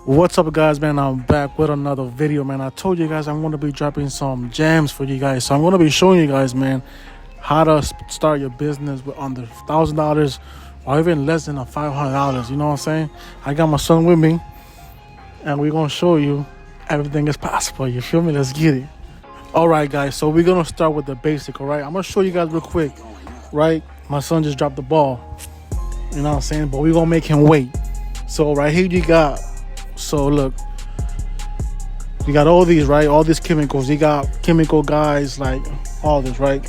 What's up, guys, man? I'm back with another video, man. I told you guys I'm going to be dropping some gems for you guys. So I'm going to be showing you guys, man, how to start your business with under $1,000 or even less than $500. You know what I'm saying? I got my son with me, and we're going to show you everything is possible. You feel me? Let's get it. All right, guys. So we're going to start with the basic, all right? I'm going to show you guys real quick, right? My son just dropped the ball. You know what I'm saying? But we're going to make him wait. So right here you got... So look, you got all these, right? All these chemicals. You got chemical guys, like all this, right?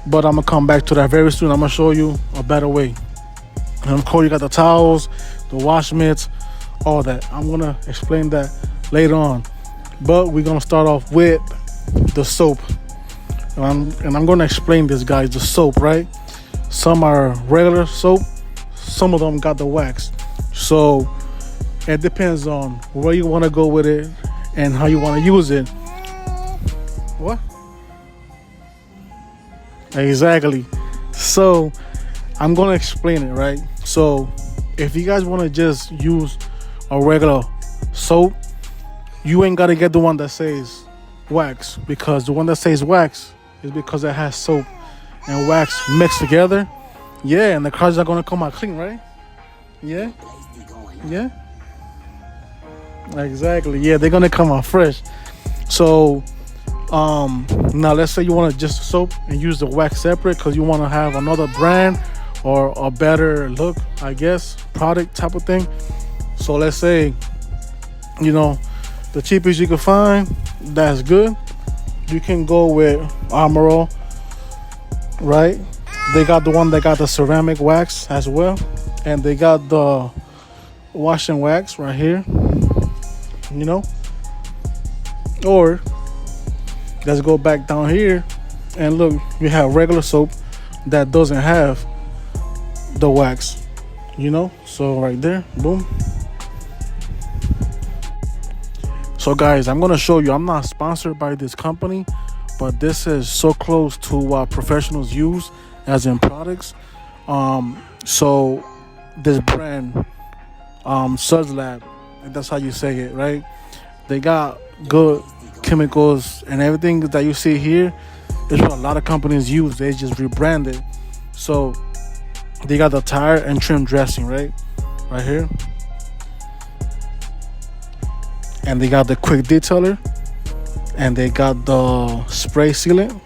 But I'm gonna come back to that very soon. I'm gonna show you a better way. And of course, you got the towels, the wash mitts, all that. I'm gonna explain that later on. But we're gonna start off with the soap. And I'm gonna explain this, guys. The soap, right? Some are regular soap. Some of them got the wax. So it depends on where you want to go with it and how you want to use it. What? Exactly. So I'm going to explain it, right? So if you guys want to just use a regular soap, you ain't got to get the one that says wax, because the one that says wax is because it has soap and wax mixed together. Yeah, and the cars are going to come out clean, right? Yeah? Yeah? Exactly. Yeah, they're gonna come out fresh. So now let's say you want to just soap and use the wax separate because you want to have another brand or a better look, I guess, product type of thing. So let's say, you know, the cheapest you can find, that's good. You can go with Armor All, right? They got the one that got the ceramic wax as well, and they got the wash and wax right here, you know. Or let's go back down here and look, you have regular soap that doesn't have the wax, you know. So right there, boom. So guys, I'm gonna show you, I'm not sponsored by this company, but this is so close to what professionals use as in products. So this brand, Suds Lab, and that's how you say it, right? They got good chemicals, and everything that you see here is what a lot of companies use. They just rebranded. So they got the tire and trim dressing, right here, and they got the quick detailer, and they got the spray sealant,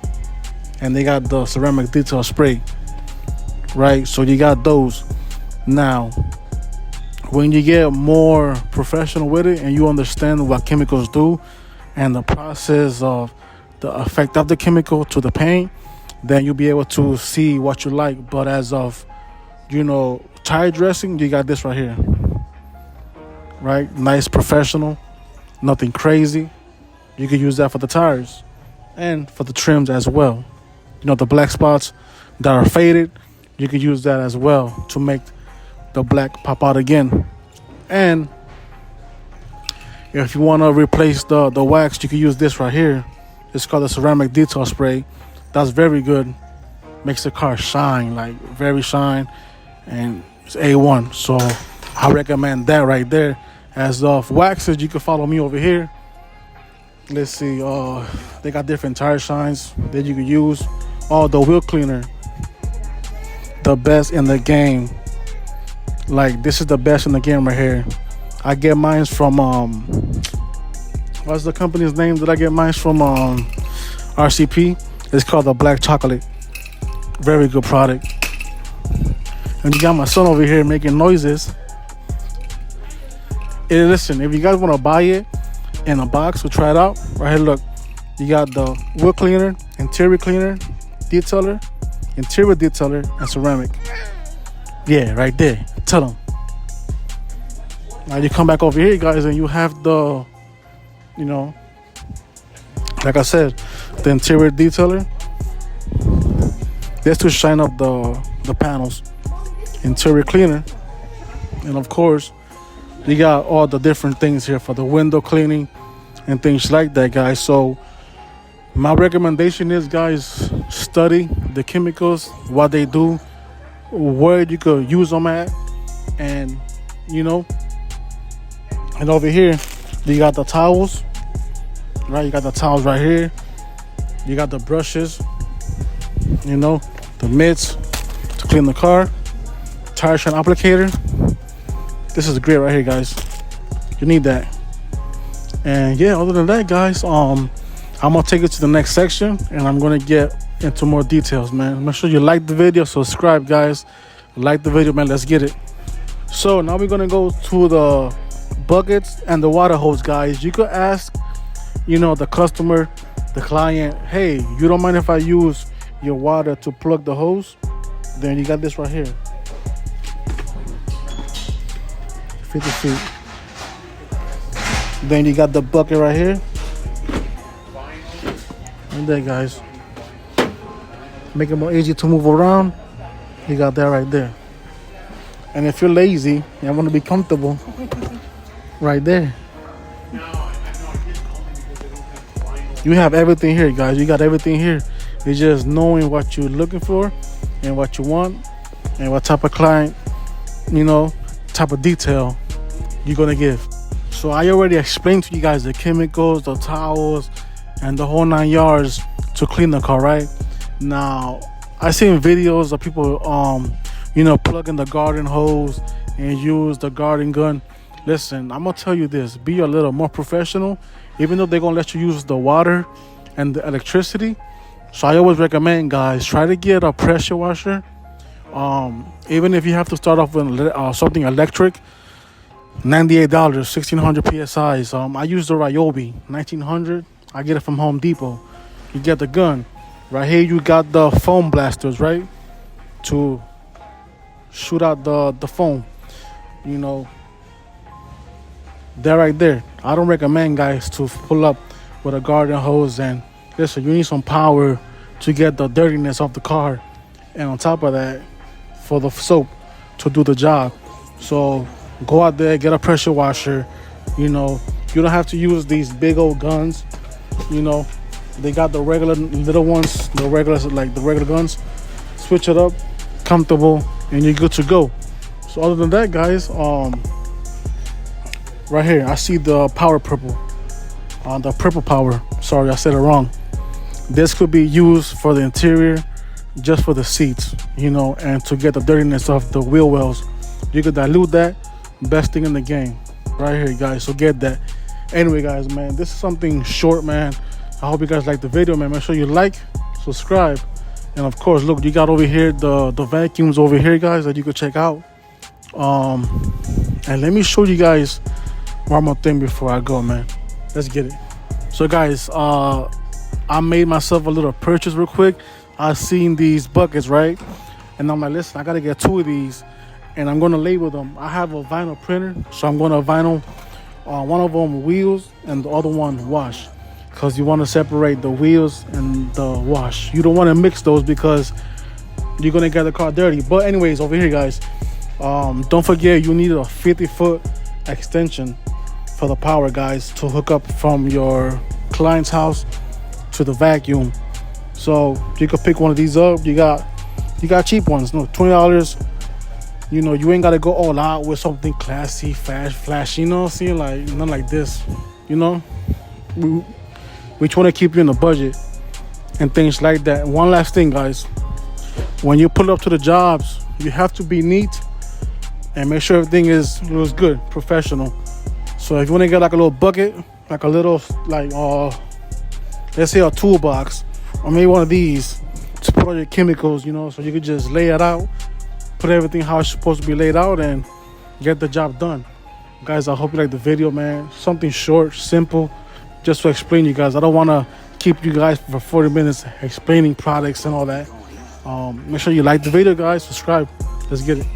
and they got the ceramic detail spray, right? So you got those. Now when you get more professional with it and you understand what chemicals do and the process of the effect of the chemical to the paint, then you'll be able to see what you like. But as of, you know, tire dressing, you got this right here, right? Nice, professional, nothing crazy. You can use that for the tires and for the trims as well. You know, the black spots that are faded, you can use that as well to make the black pop out again. And if you want to replace the wax, you can use this right here. It's called the ceramic detail spray. That's very good. Makes the car shine, like very shine, and it's A1. So I recommend that right there. As of waxes, you can follow me over here. Let's see, they got different tire shines that you can use. Oh, the wheel cleaner, the best in the game. Like, this is the best in the game right here. I get mine from what's the company's name that I get mine from? RCP. It's called the Black Chocolate. Very good product. And you got my son over here making noises. Hey, listen, if you guys want to buy it in a box, we'll try it out. Right here, look, you got the wheel cleaner, interior cleaner, detailer, interior detailer, and ceramic. Yeah, right there. Tell them. Now you come back over here, guys, and you have the, you know, like I said, the interior detailer. That's to shine up the panels. Interior cleaner. And of course, you got all the different things here for the window cleaning and things like that, guys. So my recommendation is, guys, study the chemicals, what they do, where you could use them at, and, you know, And over here, you got the towels, right? You got the towels right here. You got the brushes, you know, the mitts to clean the car, tire shine applicator. This is great right here, guys. You need that. And yeah, other than that, guys, I'm gonna take it to the next section and I'm gonna get into more details, man. Make sure you like the video, subscribe, guys. Like the video, man. Let's get it. So now we're gonna go to the buckets and the water hose, guys. You could ask, you know, the customer, the client, hey, you don't mind if I use your water to plug the hose? Then you got this right here, 50 feet. Then you got the bucket right here. And there, guys. Make it more easy to move around. You got that right there. And if you're lazy, you want to be comfortable, right there. You have everything here, guys. You got everything here. It's just knowing what you're looking for and what you want and what type of client, you know, type of detail you're going to give. So I already explained to you guys the chemicals, the towels, and the whole 9 yards to clean the car, right? Now, I seen videos of people, you know, plug in the garden hose and use the garden gun. Listen, I'm going to tell you this. Be a little more professional, even though they're going to let you use the water and the electricity. So I always recommend, guys, try to get a pressure washer. Even if you have to start off with something electric, $98, 1600 PSIs. I use the Ryobi 1900. I get it from Home Depot. You get the gun. Right here, you got the foam blasters, right? To shoot out the foam. You know, they're right there. I don't recommend, guys, to pull up with a garden hose. And listen, you need some power to get the dirtiness off the car. And on top of that, for the soap to do the job. So go out there, get a pressure washer. You know, you don't have to use these big old guns. You know, they got the regular little ones, the regular guns. Switch it up, comfortable, and you're good to go. So other than that, guys, right here, I see the power purple. The purple power. Sorry, I said it wrong. This could be used for the interior, just for the seats, you know, and to get the dirtiness off the wheel wells. You could dilute that. Best thing in the game. Right here, guys. So get that. Anyway, guys, man, this is something short, man. I hope you guys like the video, man. Make sure you like, subscribe, and of course, look, you got over here the vacuums over here, guys, that you could check out. And let me show you guys one more thing before I go, man. Let's get it. So, guys, I made myself a little purchase real quick. I seen these buckets, right? And I'm like, listen, I gotta get 2 of these, and I'm gonna label them. I have a vinyl printer, so I'm gonna vinyl one of them wheels and the other one wash, because you want to separate the wheels and the wash. You don't want to mix those because you're gonna get the car dirty. But anyways, over here, guys, don't forget you need a 50-foot extension for the power, guys, to hook up from your client's house to the vacuum. So you could pick one of these up. You got cheap ones, no, $20. You know, you ain't gotta go all out with something classy, flash, you know, see, like nothing like this. You know, we trying to keep you in the budget and things like that. One last thing, guys, when you pull up to the jobs, you have to be neat and make sure everything looks good, professional. So if you want to get like a little bucket, like a little, like let's say a toolbox, or maybe one of these to put all your chemicals, you know, so you could just lay it out, put everything how it's supposed to be laid out, and get the job done. Guys, I hope you like the video, man. Something short, simple, just to explain you guys. I don't want to keep you guys for 40 minutes explaining products and all that. Make sure you like the video, guys. Subscribe. Let's get it.